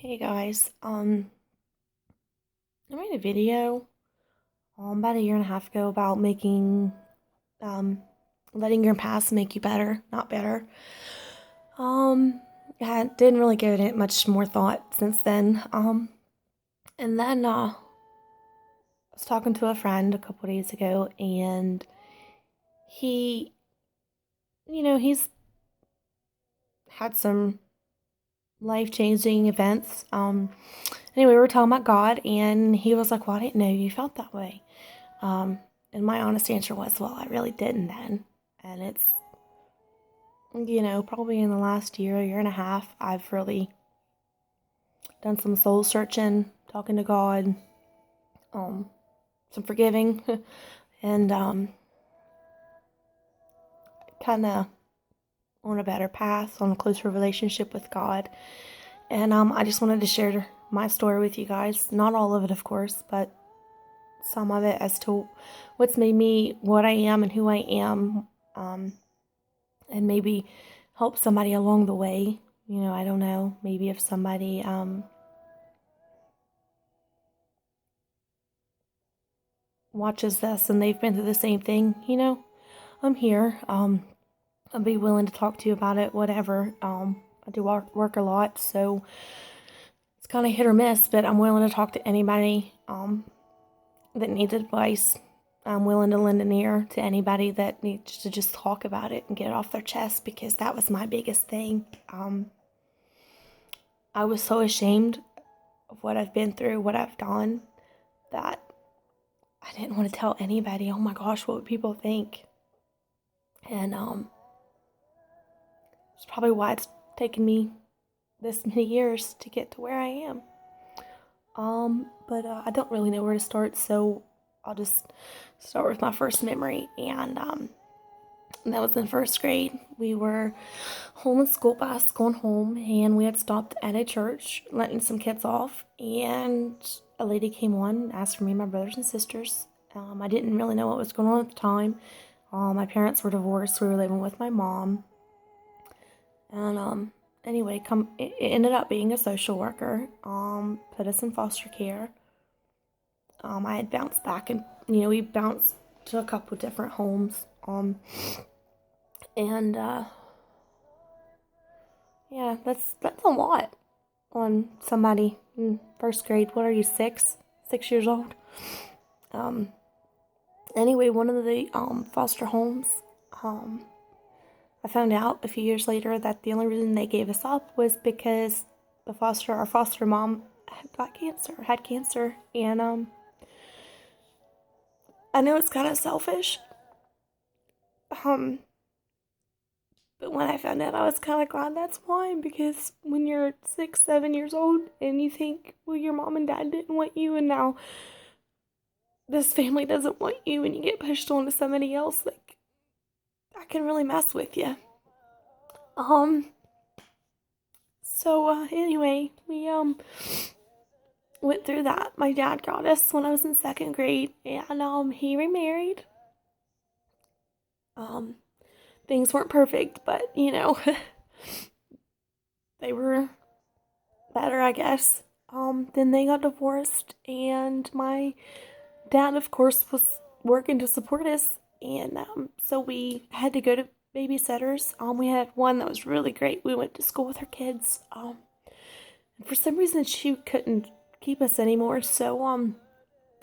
Hey guys, I made a video about a year and a half ago about making um letting your past make you better, not better. Um I didn't really give it much more thought since then. And then I was talking to a friend a couple days ago, and he he's had some life-changing events. Anyway, we were talking about God, and he was like, "Well, I didn't know you felt that way." Um, and my honest answer was, well, I really didn't then. And it's, probably in the last year and a half, I've really done some soul searching, talking to God, um, some forgiving, and kind of on a better path, on a closer relationship with God. And I just wanted to share my story with you guys. Not all of it, of course, but some of it as to what's made me what I am and who I am. And maybe help somebody along the way. I don't know. Maybe if somebody watches this and they've been through the same thing, I'm here. I'll be willing to talk to you about it, whatever. I do work a lot, so it's kind of hit or miss, but I'm willing to talk to anybody that needs advice. I'm willing to lend an ear to anybody that needs to just talk about it and get it off their chest, because that was my biggest thing. I was so ashamed of what I've been through, what I've done, that I didn't want to tell anybody. Oh my gosh, what would people think? And it's probably why it's taken me this many years to get to where I am. But I don't really know where to start, so I'll just start with my first memory. And that was in first grade. We were home in school bus going home, and we had stopped at a church letting some kids off, and a lady came on, asked for me and my brothers and sisters. I didn't really know what was going on at the time. My parents were divorced. We were living with my mom. And anyway, it ended up being a social worker. Put us in foster care. I had bounced back, and we bounced to a couple different homes. And yeah, that's a lot on somebody in first grade. What are you, 6 years old? Um, anyway, one of the foster homes, I found out a few years later that the only reason they gave us up was because our foster mom had cancer, and I know it's kind of selfish, um, but when I found out, I was kind of glad that's why, because when you're 6, 7 years old and you think, well, your mom and dad didn't want you, and now this family doesn't want you, and you get pushed on to somebody else, like, that can really mess with you. So anyway, we went through that. My dad got us when I was in second grade, and he remarried. Um, things weren't perfect, but they were better, I guess. Then they got divorced, and my dad, of course, was working to support us, and so we had to go to babysitters. We had one that was really great. We went to school with her kids. And for some reason, she couldn't keep us anymore, so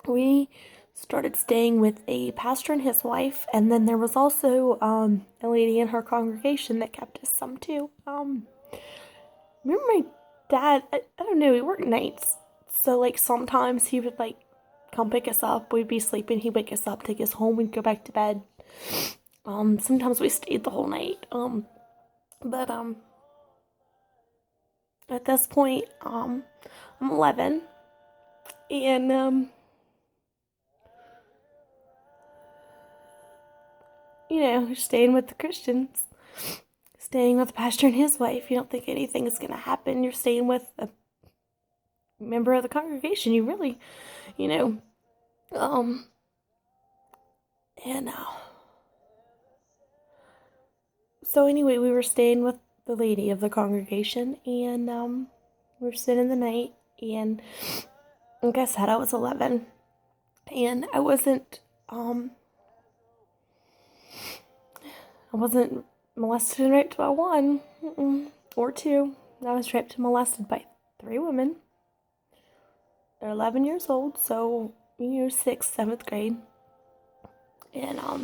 we started staying with a pastor and his wife, and then there was also a lady in her congregation that kept us some too. Remember my dad? I don't know. He worked nights, so like sometimes he would like come pick us up. We'd be sleeping. He'd wake us up, take us home. We'd go back to bed. Sometimes we stayed the whole night. But at this point, I'm 11, and staying with the Christians, staying with the pastor and his wife. You don't think anything is gonna happen. You're staying with a member of the congregation. You really, you know, um, and so anyway, we were staying with the lady of the congregation, and We were spending the night, and like I said, I was 11, and I wasn't molested and raped by one, or two. I was raped and molested by 3 women. They're 11 years old, so, 6th, 7th grade. And, I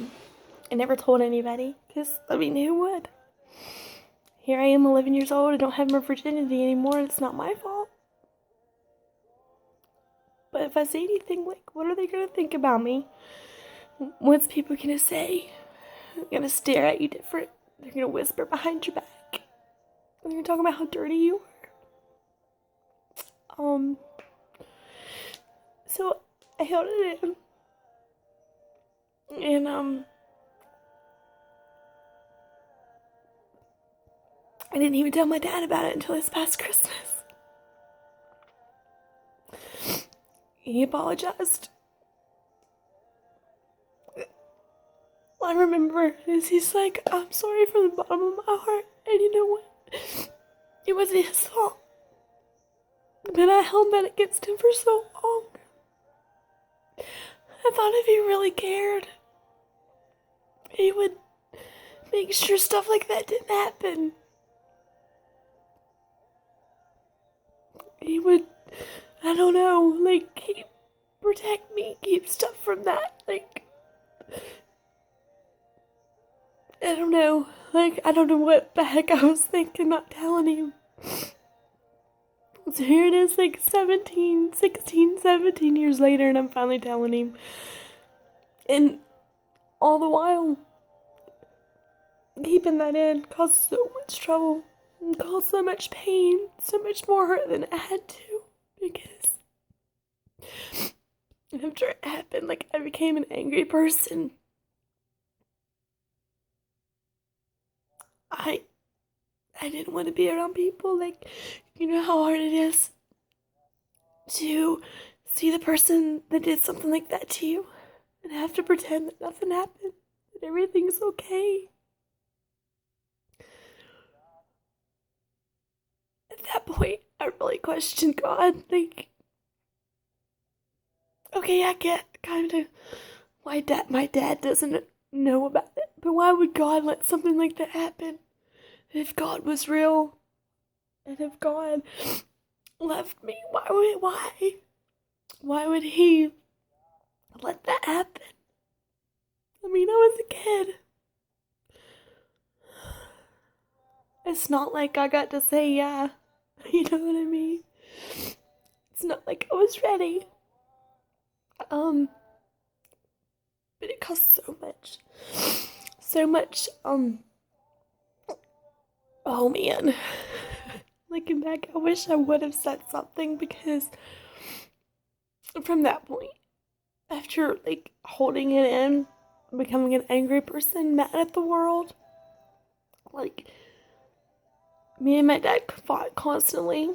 never told anybody, because, who would? Here I am, 11 years old, I don't have my virginity anymore, and it's not my fault. But if I say anything, what are they gonna think about me? What's people gonna say? They're gonna stare at you different. They're gonna whisper behind your back. They're gonna talk about how dirty you are. So I held it in, and I didn't even tell my dad about it until this past Christmas. He apologized. All I remember is he's like, I'm sorry from the bottom of my heart, and you know what? It wasn't his fault. But I held that against him for so long. I thought if he really cared, he would make sure stuff like that didn't happen. He would, I don't know, protect me, keep stuff from that, I don't know, I don't know what the heck I was thinking not telling him. So here it is, 17 years later, and I'm finally telling him. And all the while, keeping that in caused so much trouble, and caused so much pain, so much more hurt than it had to, because after it happened, I became an angry person. I didn't want to be around people, you know how hard it is to see the person that did something like that to you and have to pretend that nothing happened, that everything's okay. At that point, I really questioned God, okay, I get kind of why my dad doesn't know about it, but why would God let something like that happen? If God was real, and if God loved me, why would he let that happen? I was a kid. It's not like I got to say yeah, you know what I mean? It's not like I was ready. But it cost so much, oh man. Looking back, I wish I would have said something, because from that point, after holding it in, becoming an angry person, mad at the world, me and my dad fought constantly,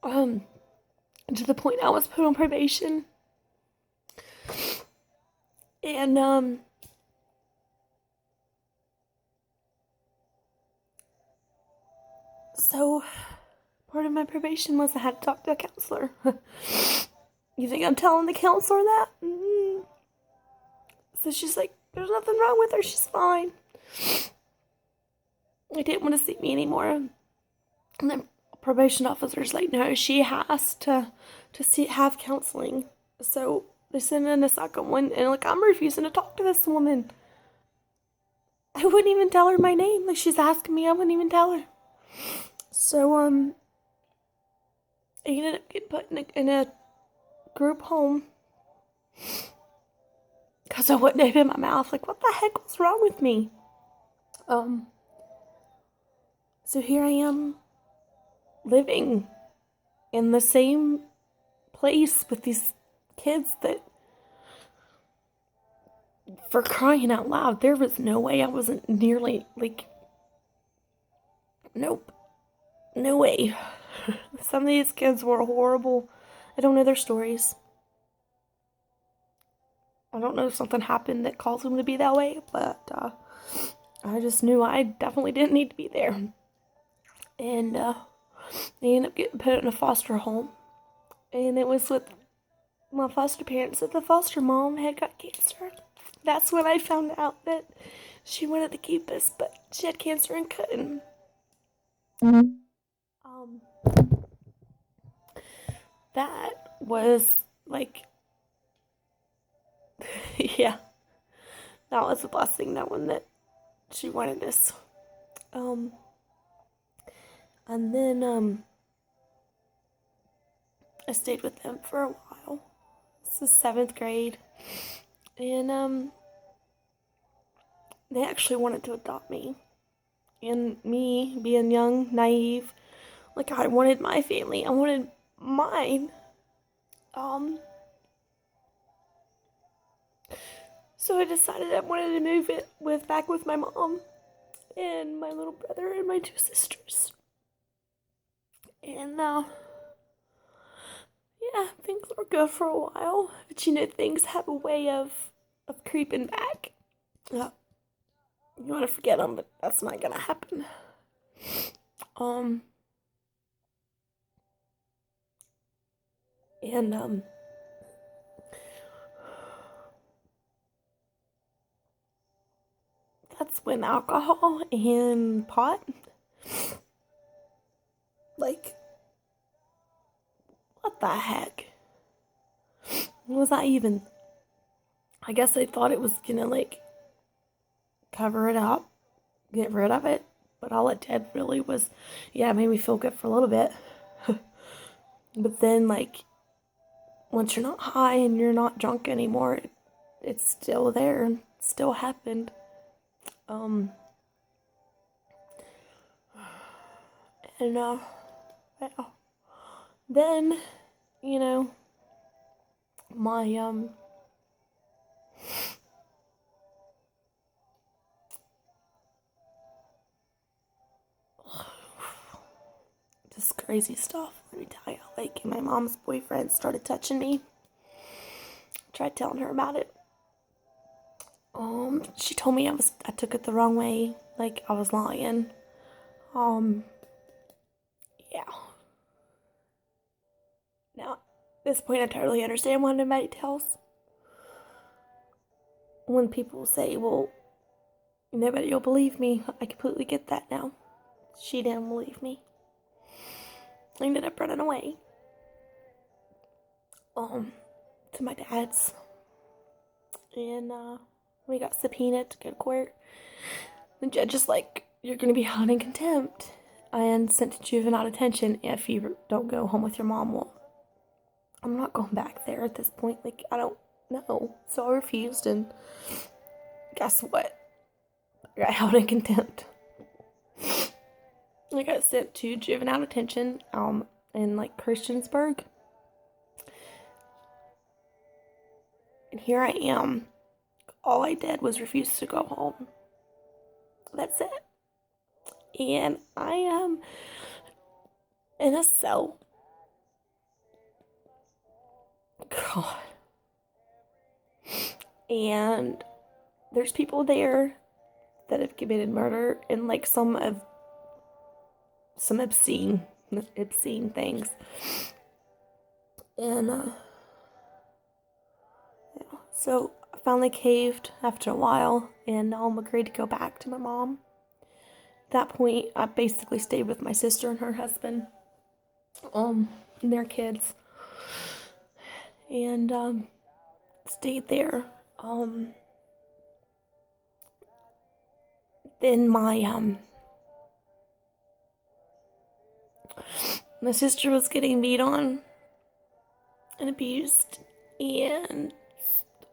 to the point I was put on probation, and so part of my probation was I had to talk to a counselor. You think I'm telling the counselor that? So she's like, there's nothing wrong with her, she's fine. They didn't want to see me anymore. And the probation officer's like, no, she has to have counseling. So they sent in a second one, and I'm refusing to talk to this woman. I wouldn't even tell her my name. She's asking me, I wouldn't even tell her. So I ended up getting put in a group home, because I wouldn't open my mouth. What the heck was wrong with me? So here I am, living in the same place with these kids that, for crying out loud, there was no way I wasn't nearly, nope, no way. Some of these kids were horrible. I don't know their stories. I don't know if something happened that caused them to be that way, but I just knew I definitely didn't need to be there. and they ended up getting put in a foster home. And it was with my foster parents that the foster mom had got cancer. That's when I found out that she wanted to keep us, but she had cancer and couldn't. Um, that was like, yeah, that was a blessing knowing that she wanted us. Um, and then I stayed with them for a while. This is 7th grade, and they actually wanted to adopt me. And me being young, naive, like I wanted my family, I wanted mine. Um, so I decided I wanted to move it back with my mom and my little brother and my 2 sisters. And yeah, things were good for a while, but things have a way of creeping back. You want to forget them, but that's not gonna happen. Um, and that's when alcohol and pot, like, what the heck? Was I even? I guess I thought it was gonna, like, cover it up, get rid of it, but all it did really was, yeah, it made me feel good for a little bit. But then, like, once you're not high and you're not drunk anymore, it's still there and still happened. Um, and well, then, you know, my just crazy stuff. Let me tell you, like, my mom's boyfriend started touching me. Tried telling her about it. She told me I took it the wrong way, like I was lying. Yeah. Now, at this point, I totally understand why nobody tells. When people say, well, nobody will believe me, I completely get that now. She didn't believe me. I ended up running away. To my dad's. And, we got subpoenaed to go to court. The judge is like, you're gonna be held in contempt and sent to juvenile detention if you don't go home with your mom. Well, I'm not going back there at this point. Like, I don't know. So I refused, and guess what? I got held in contempt. I got sent to juvenile detention, in, like, Christiansburg. And here I am. All I did was refuse to go home. That's it. And I am in a cell. God. And there's people there that have committed murder and, like, some obscene things. And yeah. So I finally caved after a while, and agreed to go back to my mom. At that point, I basically stayed with my sister and her husband, and their kids, and stayed there. Then my sister was getting beat on and abused, and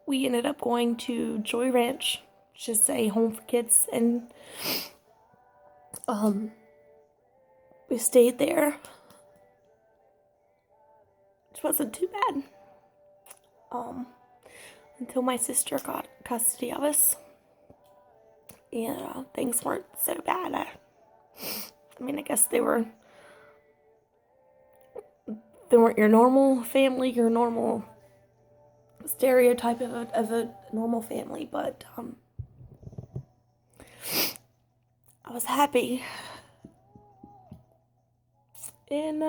we ended up going to Joy Ranch, which is a home for kids, and we stayed there, which wasn't too bad, until my sister got custody of us, and things weren't so bad. I mean, I guess they weren't your normal family, your normal stereotype of a normal family, but I was happy. And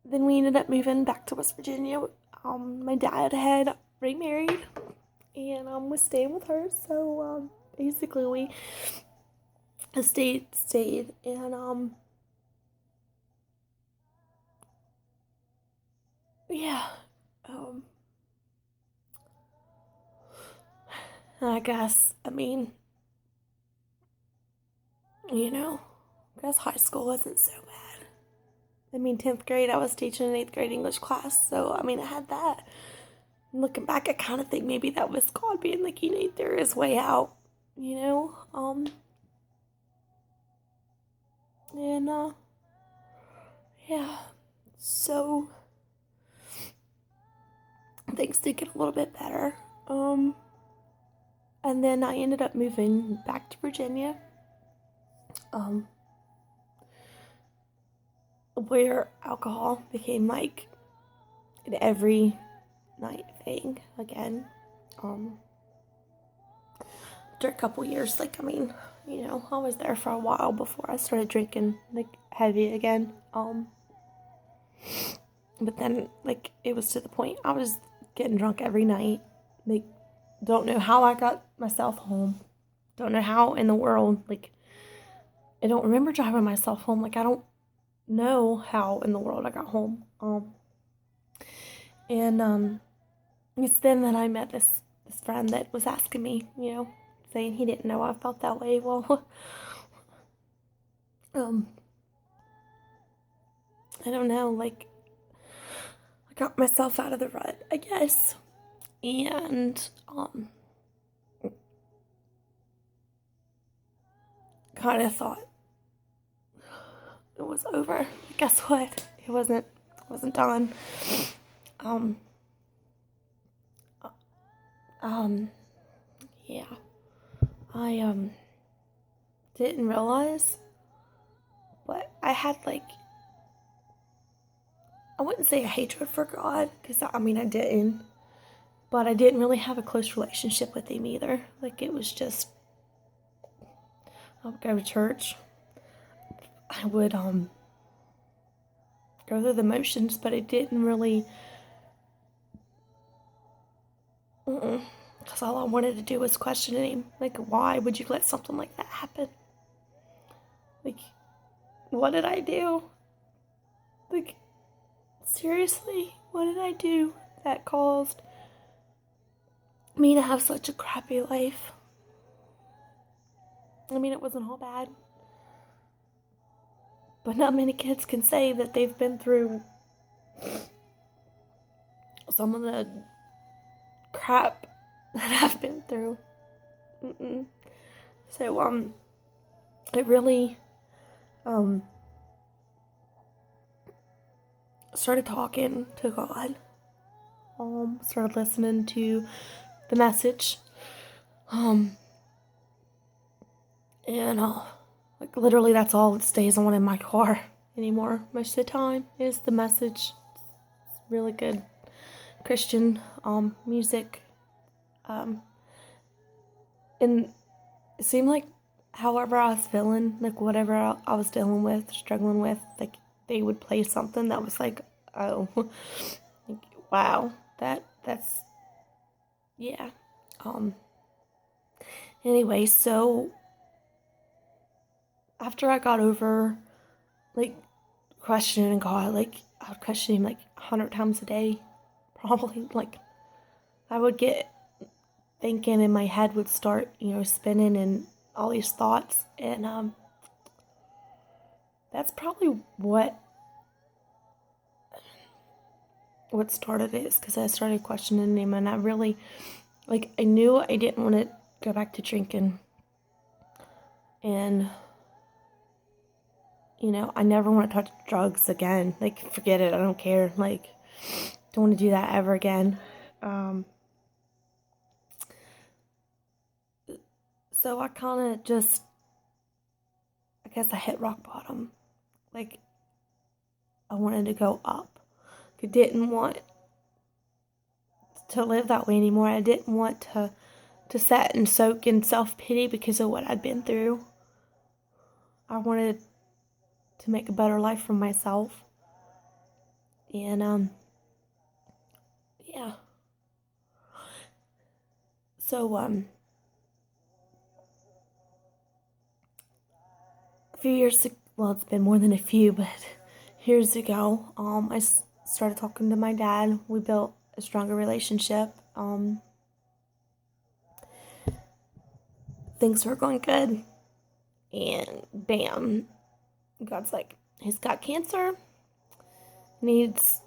then we ended up moving back to West Virginia. My dad had remarried and was staying with her. So basically we stayed and yeah. I guess, I mean, I guess high school wasn't so bad. I mean, 10th grade, I was teaching an 8th grade English class, so, I mean, I had that. Looking back, I kind of think maybe that was God being like, there is way out, and, yeah, so, things did get a little bit better, and then I ended up moving back to Virginia, where alcohol became like an every night thing again. After a couple years, I was there for a while before I started drinking like heavy again. But then it was to the point I was getting drunk every night. Don't know how I got myself home. Don't know how in the world. I don't remember driving myself home. I don't know how in the world I got home. And it's then that I met this friend that was asking me, saying he didn't know I felt that way. Well, I don't know, I got myself out of the rut, I guess. And kind of thought it was over. Guess what? It wasn't done. Yeah. I didn't realize, but I had I wouldn't say a hatred for God, because I didn't, but I didn't really have a close relationship with him either. It was just, I would go to church, I would go through the motions, but it didn't really, because all I wanted to do was question him. Why would you let something like that happen? What did I do? Seriously, what did I do that caused me to have such a crappy life? It wasn't all bad, but not many kids can say that they've been through some of the crap that I've been through. So, I really, started talking to God, started listening to the message, and, literally that's all that stays on in my car anymore most of the time is the message. It's really good Christian, music, and it seemed like however I was feeling, whatever I was dealing with, struggling with, they would play something that was oh, wow, that's, yeah. Anyway, so after I got over, questioning God, I would question him 100 times a day, probably, I would get thinking and my head would start, spinning and all these thoughts, and, that's probably what started it, is because I started questioning him, and I really, I knew I didn't want to go back to drinking, and, I never want to touch drugs again, forget it, I don't care, don't want to do that ever again, so I kind of just, I guess I hit rock bottom, I wanted to go up. I didn't want to live that way anymore. I didn't want to sit and soak in self-pity because of what I'd been through. I wanted to make a better life for myself. And, yeah. So, a few years ago, well, it's been more than a few, but years ago, I started talking to my dad. We built a stronger relationship. Things were going good, and bam, God's like, he's got cancer, needs,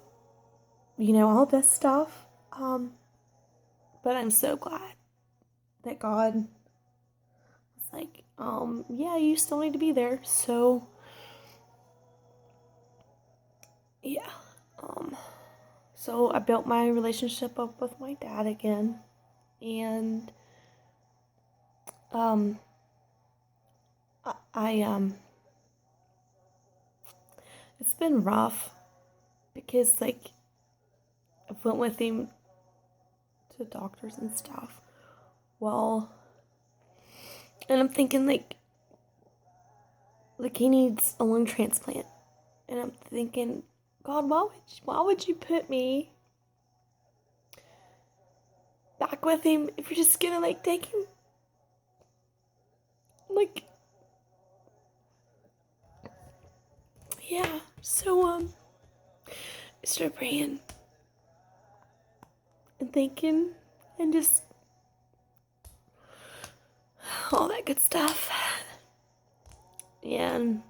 all this stuff. But I'm so glad that God was like, yeah, you still need to be there. So, yeah. So I built my relationship up with my dad again, and I it's been rough because I went with him to doctors and stuff. Well, and I'm thinking like he needs a lung transplant, and I'm thinking, God, why would you put me back with him if you're just gonna take him? Yeah. So I started praying and thinking and just all that good stuff. And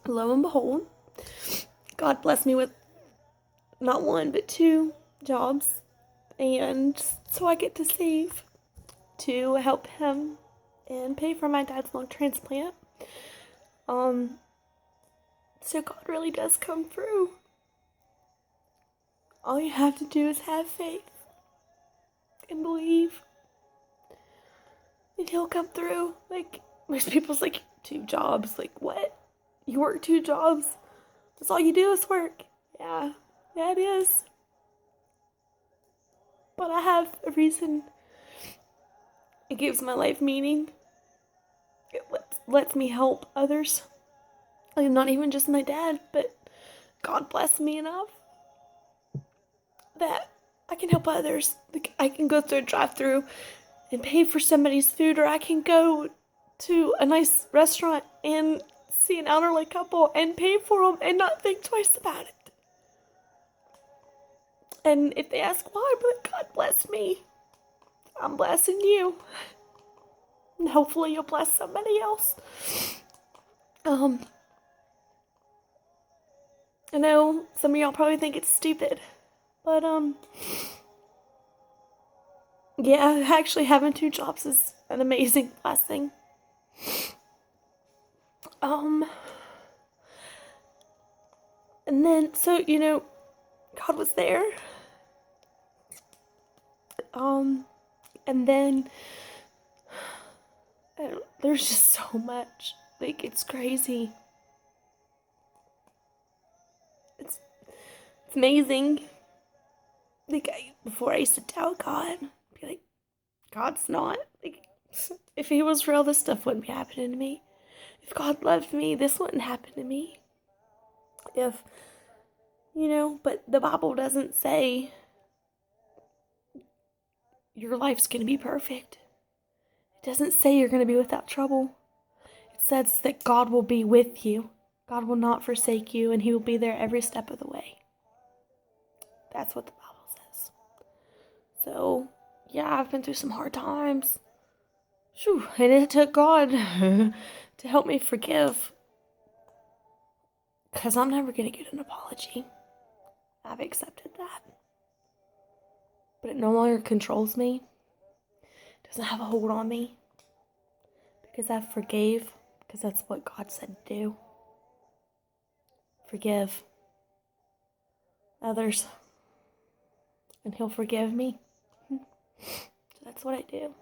lo and behold, God blessed me with not one but 2 jobs, and so I get to save to help him and pay for my dad's lung transplant. So God really does come through. All you have to do is have faith and believe, and he'll come through. Most people's 2 jobs. What? You work 2 jobs? That's all you do is work. Yeah, it is. But I have a reason. It gives my life meaning. It lets me help others. Not even just my dad, but God blessed me enough that I can help others. I can go through a drive-thru and pay for somebody's food, or I can go to a nice restaurant and see an elderly couple and pay for them and not think twice about it. And if they ask why, but God bless me, I'm blessing you. And hopefully you'll bless somebody else. I know some of y'all probably think it's stupid, but yeah, actually having 2 jobs is an amazing blessing. And then, so, God was there. And then, there's just so much. It's crazy. It's amazing. Before I used to doubt God, be like, God's not. If he was real, this stuff wouldn't be happening to me. If God loved me, this wouldn't happen to me. But the Bible doesn't say your life's going to be perfect. It doesn't say you're going to be without trouble. It says that God will be with you. God will not forsake you, and he will be there every step of the way. That's what the Bible says. So, yeah, I've been through some hard times. Whew, and it took God to help me forgive. Because I'm never going to get an apology. I've accepted that. But it no longer controls me. It doesn't have a hold on me. Because I forgave. Because that's what God said to do. Forgive others. And he'll forgive me. So that's what I do.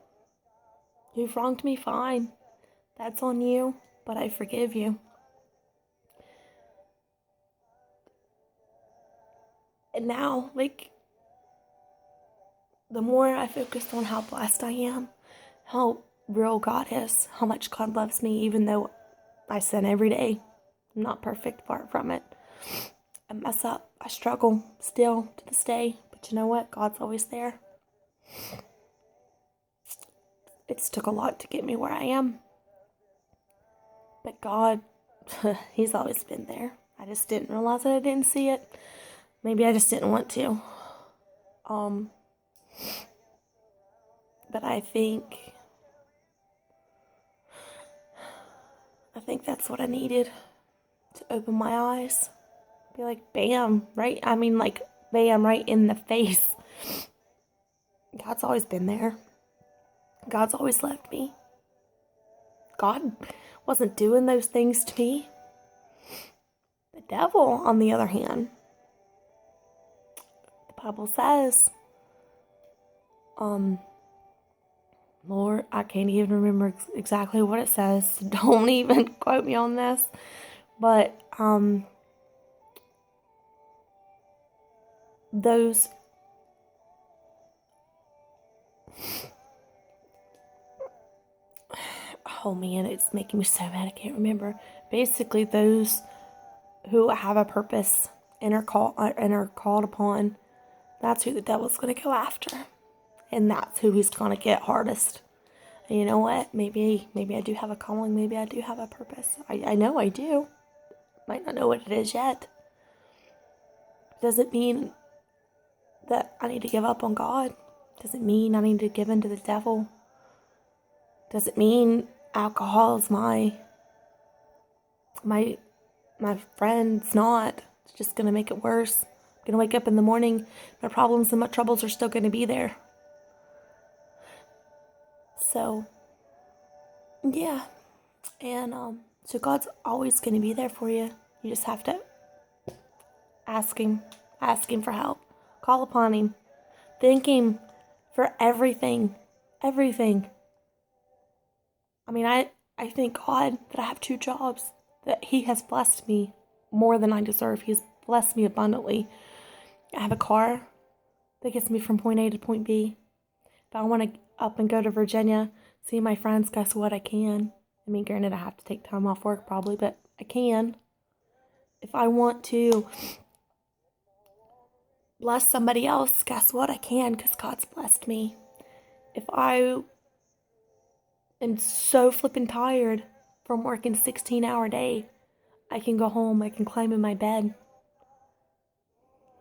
You've wronged me, fine. That's on you. But I forgive you. And now, the more I focused on how blessed I am, how real God is, how much God loves me, even though I sin every day, I'm not perfect, far from it. I mess up. I struggle still to this day. But you know what? God's always there. It's took a lot to get me where I am. But God, He's always been there. I just didn't realize that I didn't see it. Maybe I just didn't want to. But I think that's what I needed to open my eyes. Be like, bam, right? I mean, like, bam, right in the face. God's always been there. God's always loved me. God wasn't doing those things to me. The devil, on the other hand, the Bible says, Lord, I can't even remember exactly what it says. So don't even quote me on this. But, those, oh man, it's making me so mad. I can't remember. Basically, those who have a purpose and are called upon, that's who the devil's going to go after. And that's who he's going to get hardest. And you know what? Maybe I do have a calling. Maybe I do have a purpose. I know I do. Might not know what it is yet. Doesn't mean that I need to give up on God. Doesn't mean I need to give in to the devil. Doesn't mean alcohol is my friend. It's not. It's just going to make it worse. I'm going to wake up in the morning. My problems and my troubles are still going to be there. So, yeah. And so God's always going to be there for you. You just have to ask Him for help. Call upon Him. Thank Him for everything. Everything. I mean, I thank God that I have 2 jobs, that He has blessed me more than I deserve. He has blessed me abundantly. I have a car that gets me from point A to point B. If I want to up and go to Virginia, see my friends, guess what? I can. I mean, granted, I have to take time off work probably, but I can. If I want to bless somebody else, guess what? I can, because God's blessed me. If I am so flippin' tired from working a 16-hour day, I can go home, I can climb in my bed,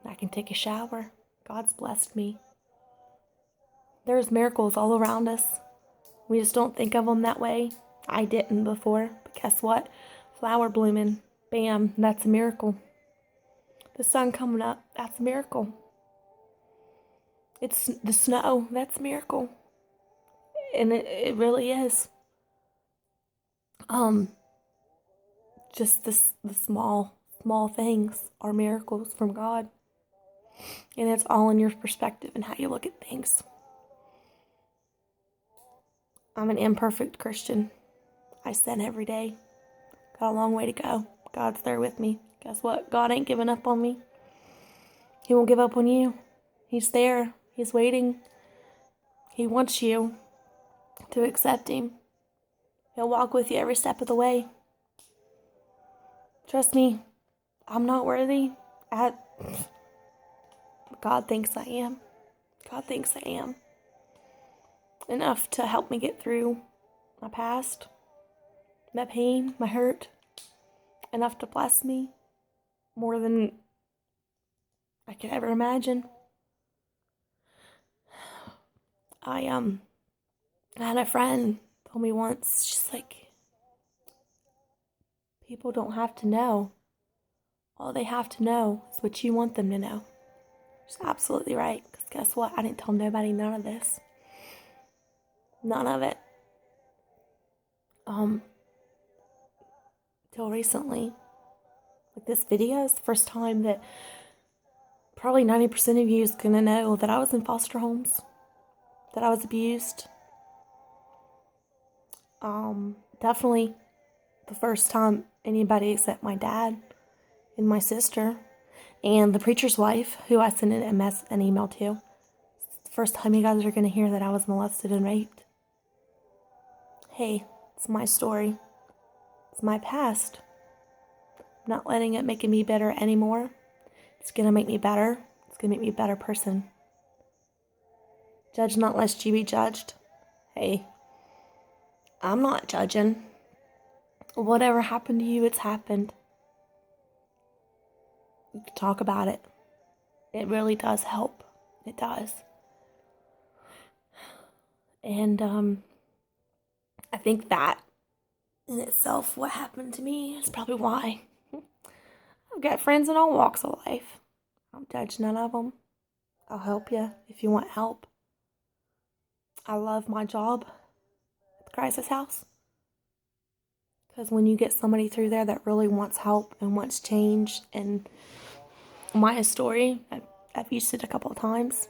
I can take a shower. God's blessed me. There's miracles all around us. We just don't think of them that way. I didn't before, but guess what? Flower blooming, bam, that's a miracle. The sun coming up, that's a miracle. It's the snow, that's a miracle. And it really is. Just the small things are miracles from God. And it's all in your perspective and how you look at things. I'm an imperfect Christian. I sin every day. Got a long way to go. God's there with me. Guess what? God ain't giving up on me. He won't give up on you. He's there. He's waiting. He wants you to accept Him. He'll walk with you every step of the way. Trust me, I'm not worthy. God thinks I am. God thinks I am. Enough to help me get through my past, my pain, my hurt. Enough to bless me more than I could ever imagine. I had a friend tell me once, she's like, people don't have to know. All they have to know is what you want them to know. She's absolutely right. Because guess what? I didn't tell nobody none of this. None of it. Till recently. Like, this video is the first time that probably 90% of you is going to know that I was in foster homes. That I was abused. Definitely the first time anybody except my dad and my sister and the preacher's wife, who I sent an email to. It's the first time you guys are going to hear that I was molested and raped. Hey, it's my story. It's my past. not letting it make me bitter anymore. It's going to make me better. It's going to make me a better person. Judge not lest you be judged. Hey, I'm not judging. Whatever happened to you, it's happened. You can talk about it. It really does help. It does. And I think that in itself, what happened to me is probably why. I've got friends in all walks of life. I don't judge none of them. I'll help you if you want help. I love my job at the crisis house. Because when you get somebody through there that really wants help and wants change, and my story, I've used it a couple of times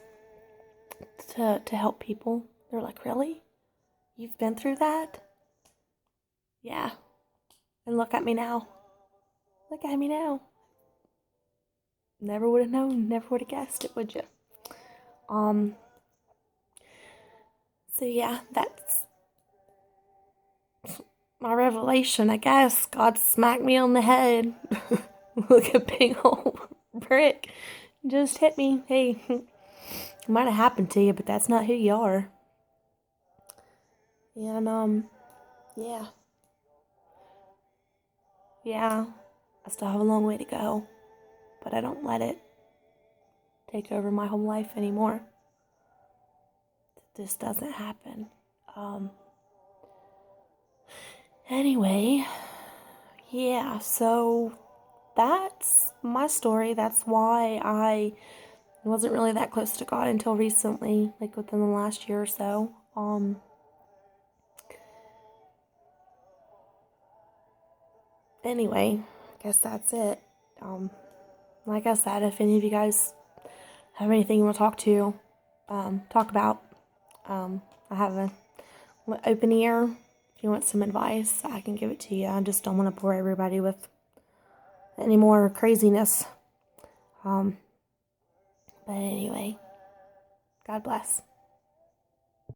to help people. They're like, really? You've been through that? Yeah. And look at me now. Look at me now. Never would have known, never would have guessed it, would you? So yeah, that's my revelation, I guess. God smacked me on the head. Like a big old brick. Just hit me. Hey, it might have happened to you, but that's not who you are. And, yeah. Yeah, I still have a long way to go, but I don't let it take over my whole life anymore. This doesn't happen. Anyway, yeah, so that's my story. That's why I wasn't really that close to God until recently, like within the last year or so. Anyway, I guess that's it. Like I said, if any of you guys have anything you want to talk about, I have an open ear. If you want some advice, I can give it to you. I just don't want to bore everybody with any more craziness. But anyway, God bless.